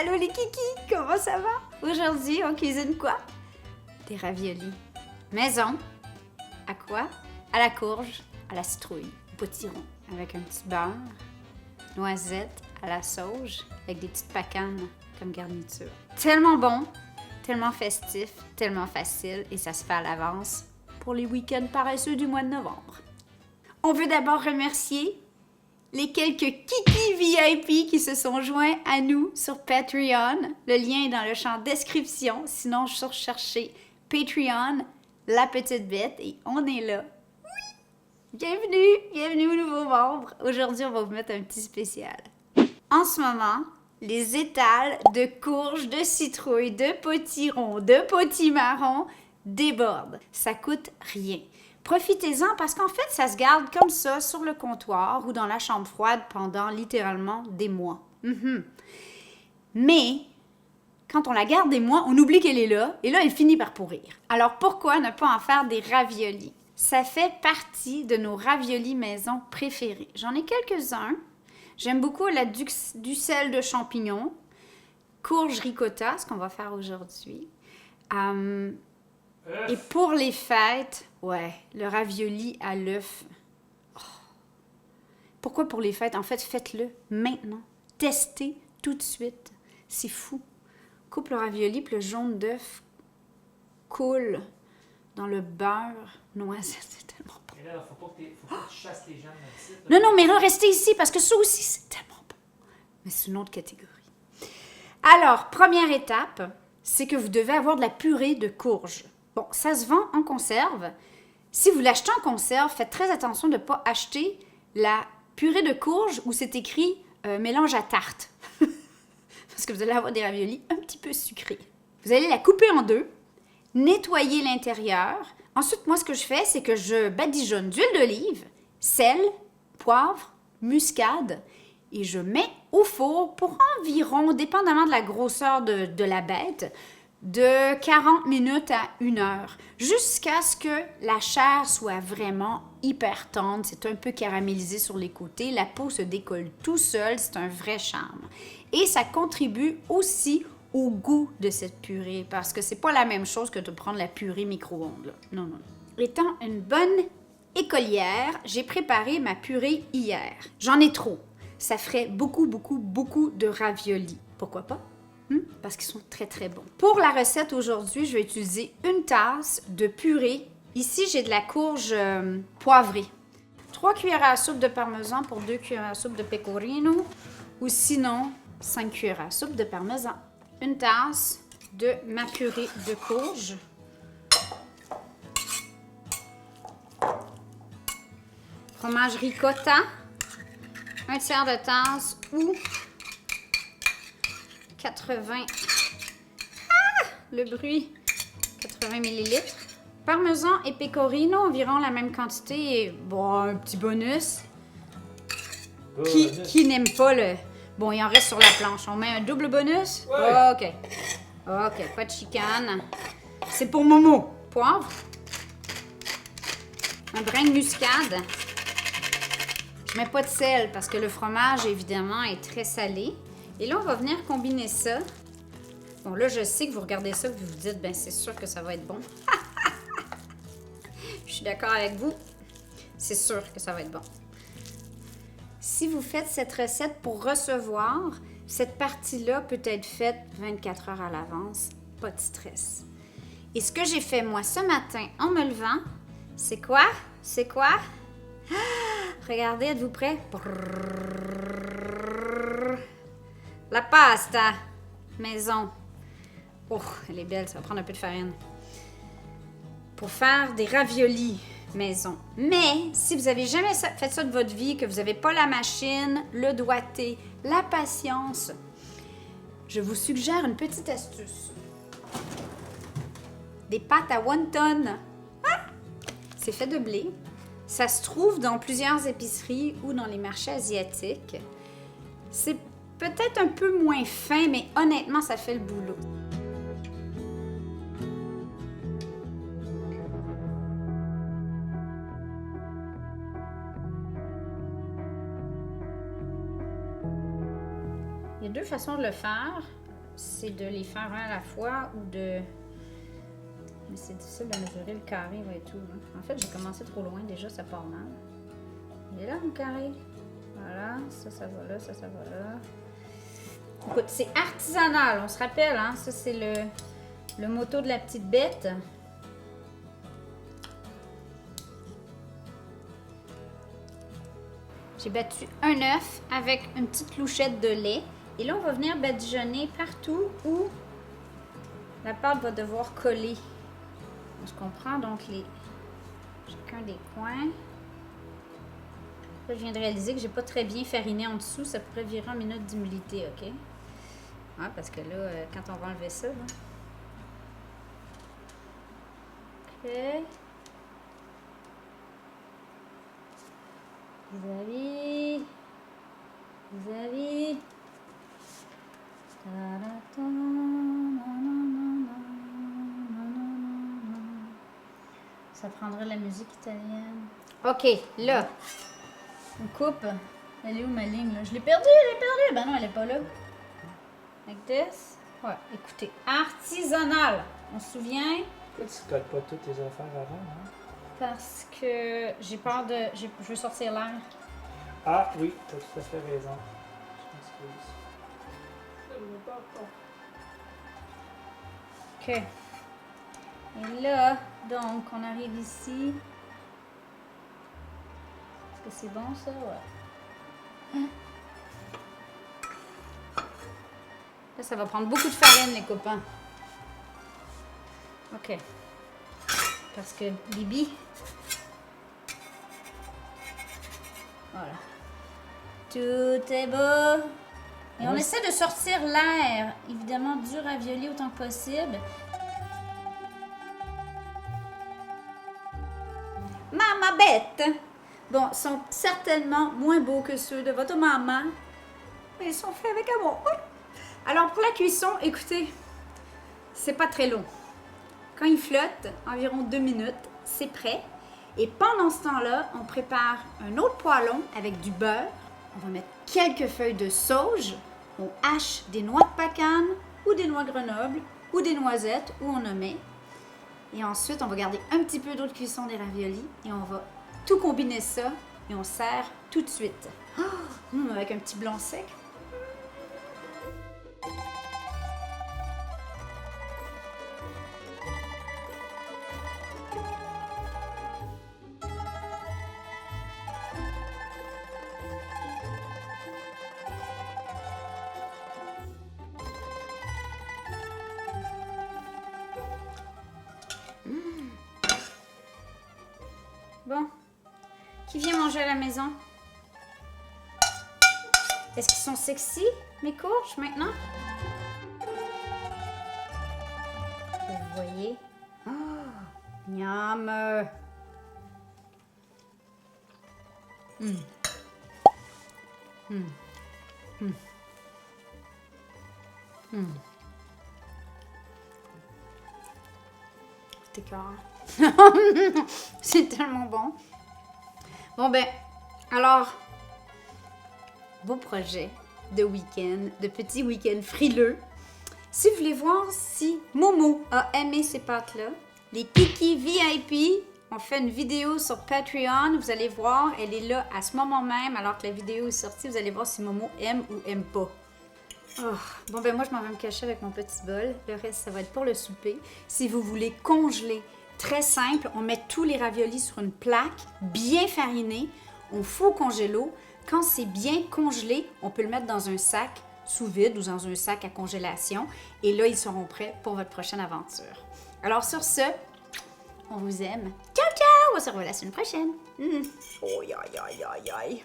Allô les kikis, comment ça va? Aujourd'hui, on cuisine quoi? Des raviolis. Maison. À quoi? À la courge, à la citrouille, au potiron, avec un petit beurre, noisettes à la sauge, avec des petites pacanes comme garniture. Tellement bon, tellement festif, tellement facile et ça se fait à l'avance pour les week-ends paresseux du mois de novembre. On veut d'abord remercier les quelques kikis VIP qui se sont joints à nous sur Patreon. Le lien est dans le champ description. Sinon, je suis rechercher Patreon, la petite bête, et on est là. Oui! Bienvenue aux nouveaux membres. Aujourd'hui, on va vous mettre un petit spécial. En ce moment, les étals de courge, de citrouille, de potiron, de potimarron débordent. Ça coûte rien. Profitez-en parce qu'en fait, ça se garde comme ça sur le comptoir ou dans la chambre froide pendant littéralement des mois. Mais quand on la garde des mois, on oublie qu'elle est là et là, elle finit par pourrir. Alors pourquoi ne pas en faire des raviolis? Ça fait partie de nos raviolis maison préférés. J'en ai quelques-uns. J'aime beaucoup la duxelle de champignons, courge ricotta, ce qu'on va faire aujourd'hui. Et pour les fêtes, ouais, le ravioli à l'œuf. Oh. Pourquoi pour les fêtes? En fait, faites-le maintenant. Testez tout de suite. C'est fou. Coupe le ravioli, puis le jaune d'œuf coule dans le beurre noisette. C'est tellement bon. Mais là, faut pas que tu chasses les gens là-dessus. Non, mais là, restez ici parce que ça aussi, c'est tellement bon. Mais c'est une autre catégorie. Alors, première étape, c'est que vous devez avoir de la purée de courge. Bon, ça se vend en conserve. Si vous l'achetez en conserve, faites très attention de ne pas acheter la purée de courge où c'est écrit mélange à tarte. Parce que vous allez avoir des raviolis un petit peu sucrés. Vous allez la couper en deux, nettoyer l'intérieur. Ensuite, moi, ce que je fais, c'est que je badigeonne d'huile d'olive, sel, poivre, muscade et je mets au four pour environ, dépendamment de la grosseur de la bête, de 40 minutes à 1 heure, jusqu'à ce que la chair soit vraiment hyper tendre. C'est un peu caramélisé sur les côtés. La peau se décolle tout seul. C'est un vrai charme. Et ça contribue aussi au goût de cette purée, parce que c'est pas la même chose que de prendre la purée micro-ondes, là. Non. Étant une bonne écolière, j'ai préparé ma purée hier. J'en ai trop. Ça ferait beaucoup de raviolis. Pourquoi pas? Parce qu'ils sont très, très bons. Pour la recette aujourd'hui, je vais utiliser une tasse de purée. Ici, j'ai de la courge poivrée. 3 cuillères à soupe de parmesan pour 2 cuillères à soupe de pecorino. Ou sinon, 5 cuillères à soupe de parmesan. Une tasse de ma purée de courge. Fromage ricotta. 1 tiers de tasse ou 80... le bruit! 80 ml. Parmesan et pecorino, environ la même quantité. Et bon, un petit bonus. Qui n'aime pas le... Bon, il en reste sur la planche. On met un double bonus? Ouais. OK, pas de chicane. C'est pour Momo. Poivre. Un brin de muscade. Je mets pas de sel parce que le fromage, évidemment, est très salé. Et là, on va venir combiner ça. Bon, là, je sais que vous regardez ça et vous vous dites, ben c'est sûr que ça va être bon. Je suis d'accord avec vous. C'est sûr que ça va être bon. Si vous faites cette recette pour recevoir, cette partie-là peut être faite 24 heures à l'avance. Pas de stress. Et ce que j'ai fait, moi, ce matin, en me levant, c'est quoi? Regardez, êtes-vous prêts? La pasta maison. Oh, elle est belle, ça va prendre un peu de farine. Pour faire des raviolis maison. Mais si vous n'avez jamais fait ça de votre vie, que vous n'avez pas la machine, le doigté, la patience, je vous suggère une petite astuce. Des pâtes à wonton. C'est fait de blé. Ça se trouve dans plusieurs épiceries ou dans les marchés asiatiques. C'est peut-être un peu moins fin, mais honnêtement, ça fait le boulot. Il y a 2 façons de le faire. c'est de les faire un à la fois ou de... Mais c'est difficile de mesurer le carré et tout. Hein. En fait, j'ai commencé trop loin déjà, ça part mal. Il est là mon carré. Voilà, ça va là, ça va là. Écoute, c'est artisanal, on se rappelle, hein? Ça, c'est le motto de la petite bête. J'ai battu un œuf avec une petite louchette de lait. Et là, on va venir badigeonner partout où la pâte va devoir coller. On comprend donc chacun des coins. Là, je viens de réaliser que j'ai pas très bien fariné en dessous. Ça pourrait virer en minute d'humidité, OK? Ouais, parce que là, quand on va enlever ça, là... OK. Vis-à-vis. Ça prendrait la musique italienne. OK, là. On coupe. Elle est où ma ligne, là? Je l'ai perdue. Ben non, elle est pas là. Like this. Ouais, écoutez, artisanal. On se souvient? Pourquoi tu codes pas toutes tes affaires avant, hein? Parce que j'ai peur de... Je veux sortir l'air. Ah oui, t'as tout à fait raison. Je m'excuse. OK. Et là, donc, on arrive ici. Est-ce que c'est bon, ça? Ouais. Là, ça va prendre beaucoup de farine, les copains. OK. Parce que Bibi... Voilà. Tout est beau. Et on essaie de sortir l'air, évidemment, du ravioli autant que possible. Maman bête! Bon, sont certainement moins beaux que ceux de votre maman, mais ils sont faits avec amour. Alors, pour la cuisson, écoutez, c'est pas très long. Quand ils flottent, environ 2 minutes, c'est prêt. Et pendant ce temps-là, on prépare un autre poêlon avec du beurre. On va mettre quelques feuilles de sauge. On hache des noix de pacane ou des noix Grenoble ou des noisettes où on en met. Et ensuite, on va garder un petit peu d'eau de cuisson des raviolis et on va tout combiner ça et on sert tout de suite. Avec un petit blanc sec. Bon, qui vient manger à la maison? Est-ce qu'ils sont sexy, mes courges, maintenant? Vous voyez? Oh, miam! C'est écœurant. C'est tellement bon. Bon ben, alors, beau projet de week-end, de petit week-end frileux. Si vous voulez voir si Momo a aimé ces pâtes-là, les Kiki VIP, on fait une vidéo sur Patreon. Vous allez voir, elle est là à ce moment même, alors que la vidéo est sortie. Vous allez voir si Momo aime ou aime pas. Oh. Bon ben moi, je m'en vais me cacher avec mon petit bol. Le reste, ça va être pour le souper. Si vous voulez congeler, très simple, on met tous les raviolis sur une plaque, bien farinée. On fout au congélo. Quand c'est bien congelé, on peut le mettre dans un sac sous vide ou dans un sac à congélation. Et là, ils seront prêts pour votre prochaine aventure. Alors sur ce, on vous aime. Ciao, ciao! On se revoit la semaine prochaine. Oh, aïe, aïe, aïe, aïe.